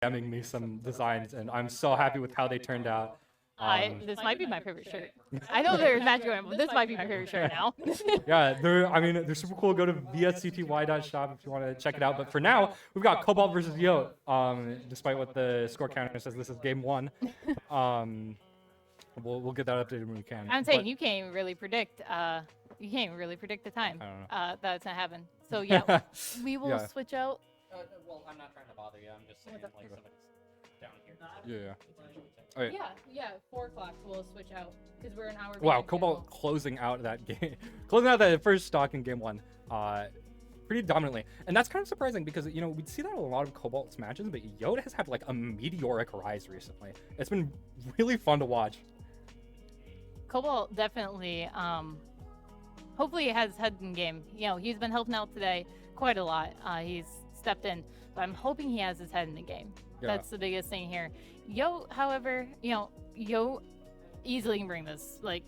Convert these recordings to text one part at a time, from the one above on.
DMing me some designs, and I'm so happy with how they turned out. This might be my favorite shirt. I know there's Magic going, but this might be my favorite shirt now. Yeah, they're super cool. Go to vscty.shop if you want to check it out. But for now, we've got Cobalt versus Yote. Despite what the score counter says, this is game 1. We'll get that updated when we can. I'm saying you can't even really predict. You can't even really predict the time I don't know. that it's gonna happen. So yeah, we will switch out. Well, I'm not trying to bother you. I'm just saying, like, somebody's down here. Yeah. Oh, yeah. Yeah. 4 o'clock we'll switch out because we're an hour. Wow, Cobalt closing out that game, closing out that first stock in game 1, pretty dominantly, and that's kind of surprising because we'd see that in a lot of Cobalt's matches, but Yote has had like a meteoric rise recently. It's been really fun to watch. Cobalt definitely. Hopefully he has head in game. He's been helping out today quite a lot. He's stepped in, but I'm hoping he has his head in the game. Yeah. That's the biggest thing here. Yote, however, Yote easily can bring this. Like,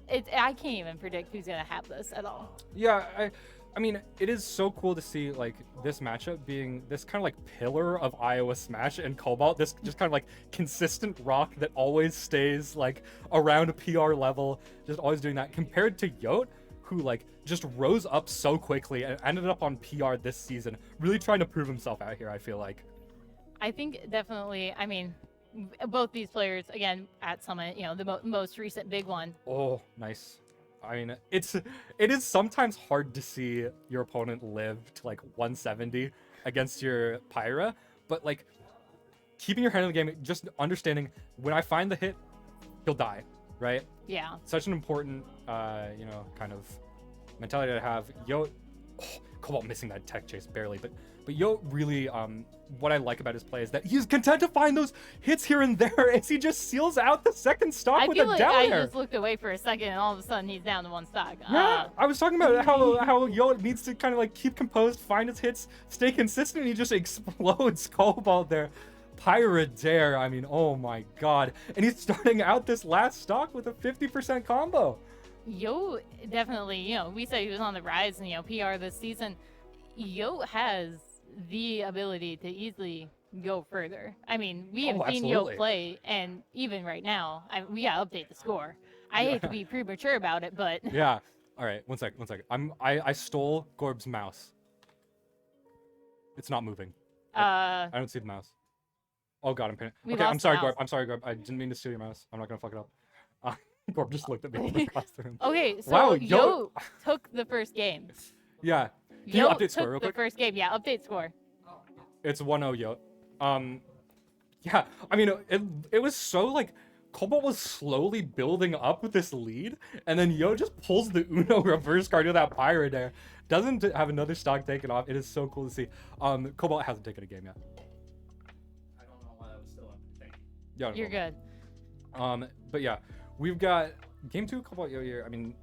I can't even predict who's gonna have this at all. Yeah, I mean, it is so cool to see like this matchup being this kind of like pillar of Iowa Smash and Cobalt, this just kind of like consistent rock that always stays like around a PR level, just always doing that, compared to Yote, who like just rose up so quickly and ended up on PR this season, really trying to prove himself out here, I feel like. I think definitely, I mean, both these players, again, at Summit, the most recent big one. Oh, nice. I mean, it is sometimes hard to see your opponent live to like 170 against your Pyra, but like keeping your head in the game, just understanding when I find the hit, he'll die, right? Yeah. Such an important, kind of mentality to have. Yote, Cobalt missing that tech chase barely, but Yote really, what I like about his play is that he's content to find those hits here and there as he just seals out the second stock with a down air. I just looked away for a second and all of a sudden he's down to 1 stock. Yeah, I was talking about how Yote needs to kind of like keep composed, find his hits, stay consistent, and he just explodes Cobalt there. Pirate Dare, I mean, oh my god. And he's starting out this last stock with a 50% combo. Yote definitely, we said he was on the rise and, PR this season. Yote has the ability to easily go further. I mean, we have seen Yote play, and even right now, we gotta update the score. I hate to be premature about it, but yeah. All right, one sec. I stole Gorb's mouse. It's not moving. I don't see the mouse. Oh god, I'm pinning. Okay, I'm sorry, Gorb. Gorb. I didn't mean to steal your mouse. I'm not gonna fuck it up. Gorb just looked at me from across the room. Okay, so wow, Yote took the first game. Yeah. Can you update score real quick? The first game, yeah. Update score. It's 1-0 Yote. Yeah. I mean, it was so like Cobalt was slowly building up with this lead, and then Yote just pulls the Uno reverse card with that Pirate there. Doesn't have another stock taken off. It is so cool to see. Cobalt hasn't taken a game yet. I don't know why that was still up. Thank you. Yeah. No You're problem. good. But yeah, we've got game 2 Cobalt Yote here. I mean,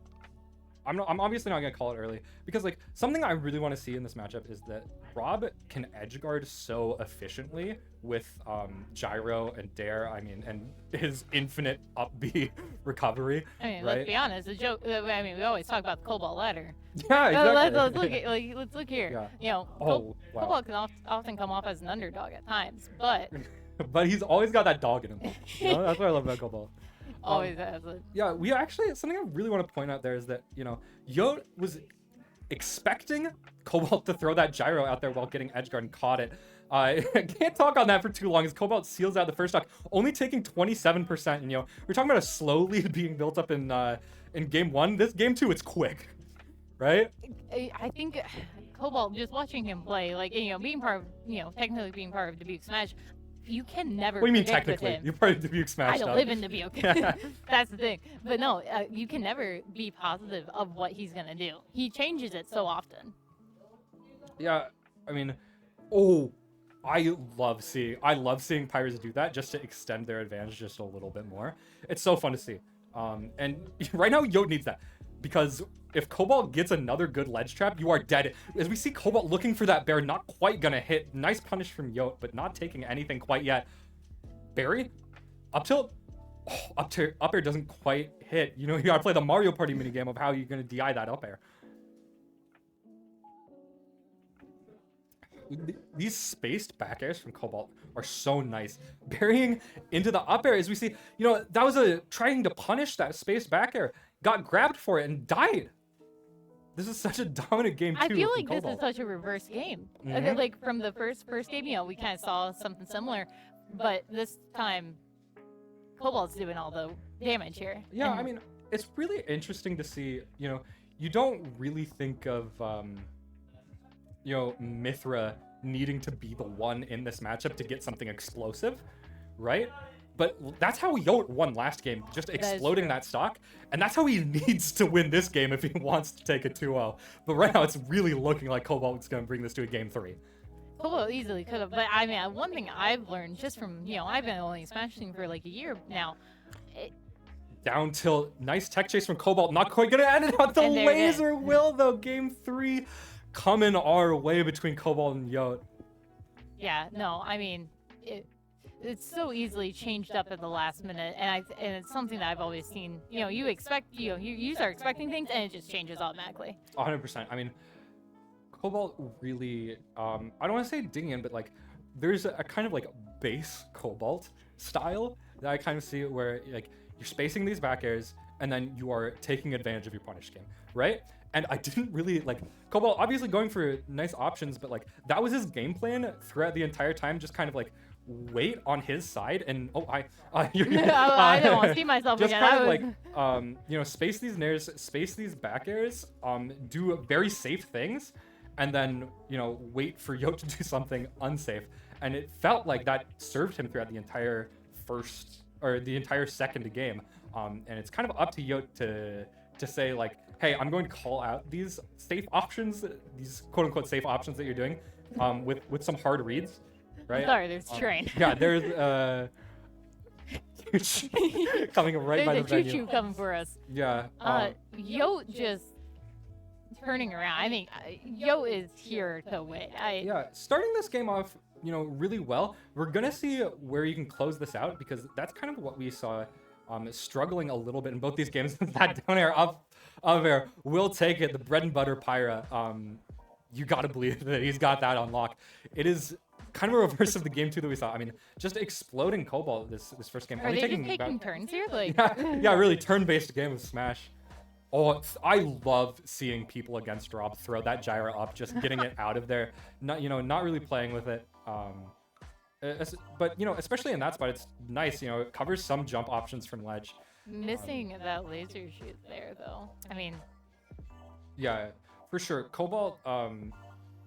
I'm obviously not gonna call it early because like something I really want to see in this matchup is that R.O.B can edge guard so efficiently with gyro and dare. I mean, and his infinite up B recovery. I mean, right? let's be honest. The joke. I mean, we always talk about the Cobalt ladder. Yeah, exactly. Let's look here. Yeah. Cobalt can often come off as an underdog at times, but but he's always got that dog in him. That's what I love about Cobalt. Always has it. Yeah, we actually, something I really want to point out there is that, Yote was expecting Cobalt to throw that gyro out there while getting edgeguard and caught it. I can't talk on that for too long as Cobalt seals out the first stock, only taking 27%. And, we're talking about a slow lead being built up in game 1. This game 2, it's quick, right? I think Cobalt, just watching him play, like, being part of, technically being part of Dubuque Smash, you can never. What do you mean technically? You're part of Dubuque Smash. I don't live in Dubuque. That's the thing. But no, you can never be positive of what he's gonna do. He changes it so often. Yeah, I mean, I love seeing Pirates do that just to extend their advantage just a little bit more. It's so fun to see. And right now Yote needs that because if Cobalt gets another good ledge trap, you are dead. As we see Cobalt looking for that bear, not quite gonna hit. Nice punish from Yote, but not taking anything quite yet. Barry, up tilt, up air doesn't quite hit. You gotta play the Mario Party minigame of how you're gonna DI that up air. these spaced back airs from Cobalt are so nice. Burying into the up air, as we see, that was trying to punish that spaced back air, got grabbed for it and died. This is such a dominant game too. I feel from like this Cobalt. is such a reverse game. Mhm. Like from the first game, we kind of saw something similar, but this time, Cobalt's doing all the damage here. Yeah, And I mean, it's really interesting to see. You don't really think of Mithra needing to be the one in this matchup to get something explosive, right? But that's how Yote won last game, just exploding that stock. And that's how he needs to win this game if he wants to take a 2-0. But right now, it's really looking like Cobalt's going to bring this to a game 3. Cobalt easily could have, but I mean, one thing I've learned just from, I've been only smashing for like a year now. Down tilt, nice tech chase from Cobalt, not quite going to end it out. The laser will, though. Game 3 coming our way between Cobalt and Yote. Yeah, no, I mean, it's so easily changed up at the last minute, and it's something that I've always seen. You expect, you start expecting things, and it just changes automatically. 100%. I mean, Cobalt really, I don't want to say digging in, but like, there's a kind of like base Cobalt style that I kind of see where like you're spacing these back airs, and then you are taking advantage of your punish game, right? And I didn't really like Cobalt obviously going for nice options, but like that was his game plan throughout the entire time, just kind of like wait on his side and I don't want to see myself just again. kind of like space these nairs, space these back airs, do very safe things, and then wait for Yote to do something unsafe. And it felt like that served him throughout the entire second game. And it's kind of up to Yote to say like, hey, I'm going to call out these safe options, these quote unquote safe options that you're doing, with some hard reads. Right? Sorry, there's a train. Yeah, there's coming right by the venue. There's a choo-choo coming for us. Yeah. Yote just turning around. I think Yote is here to win. Yeah, starting this game off, really well. We're gonna see where you can close this out, because that's kind of what we saw struggling a little bit in both these games. That down air, up air, will take it. The bread and butter Pyra. You gotta believe that he's got that on lock. It is kind of a reverse of the game 2 that we saw. I mean, just exploding Cobalt this first game. Are they just taking turns here? Like yeah, really turn-based game of Smash. Oh, I love seeing people against R.O.B throw that gyro up, just getting it out of there. Not really playing with it. But especially in that spot, it's nice. It covers some jump options from ledge. Missing that laser shoot there, though. I mean, yeah, for sure. Cobalt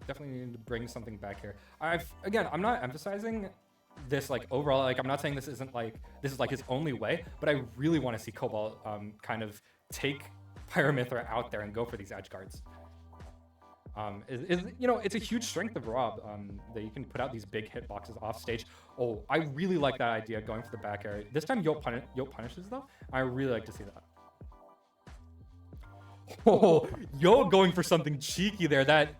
definitely need to bring something back here. I'm not emphasizing this like overall. Like, I'm not saying this is like his only way, but I really want to see Cobalt kind of take Pyramithra out there and go for these edge guards. It's a huge strength of R.O.B that you can put out these big hitboxes off stage. Oh, I really like that idea, going for the back area. This time Yote punishes though. I really like to see that. Oh, Yote going for something cheeky there. That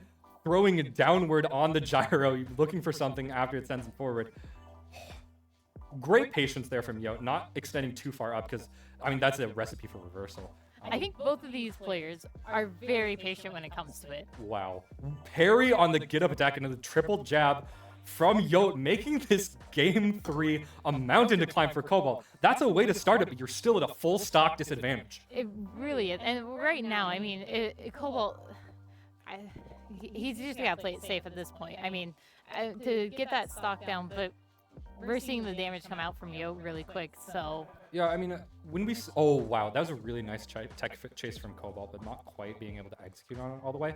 throwing it downward on the gyro, looking for something after it sends him forward. Great patience there from Yote, not extending too far up, because I mean that's a recipe for reversal. I think both of these players are very patient when it comes to it. Wow. Parry on the get-up attack into the triple jab from Yote, making this game 3 a mountain to climb for Cobalt. That's a way to start it, but you're still at a full stock disadvantage. It really is. And right now, I mean, Cobalt, he's just got to play it safe at this point. I mean, to get that stock down, but we're seeing the damage come out from Yote really quick, so... Yeah, I mean, oh wow, that was a really nice tech chase from Cobalt, but not quite being able to execute on it all the way.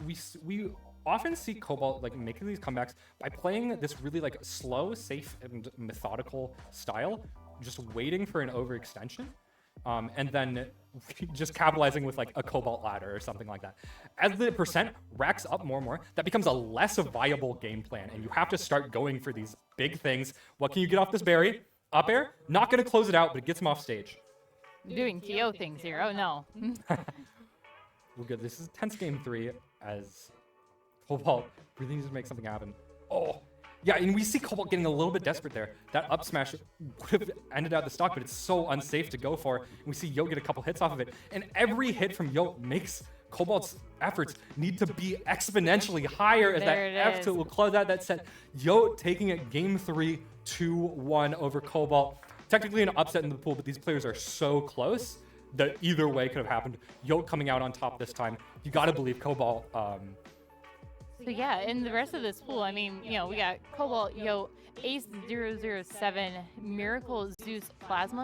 We often see Cobalt like making these comebacks by playing this really like slow, safe, and methodical style, just waiting for an overextension, and then just capitalizing with like a Cobalt ladder or something like that. As the percent racks up more and more, that becomes a less viable game plan, and you have to start going for these big things. What can you get off this berry? Up air, not going to close it out, but it gets him off stage. Doing TO things here. Oh, no. Well, good. This is tense game 3 as Cobalt really needs to make something happen. Oh, yeah, and we see Cobalt getting a little bit desperate there. That up smash would have ended out the stock, but it's so unsafe to go for. And we see Yote get a couple hits off of it. And every hit from Yote makes Cobalt's efforts need to be exponentially higher as There it that is. F2 will close out that set. Yote taking it game 3, 2-1 over Cobalt. Technically an upset in the pool, but these players are so close that either way could have happened. Yote coming out on top this time. You got to believe Cobalt. So yeah, in the rest of this pool, I mean, we got Cobalt, Yote, Ace 007, Miracle, Zeus, Plasma,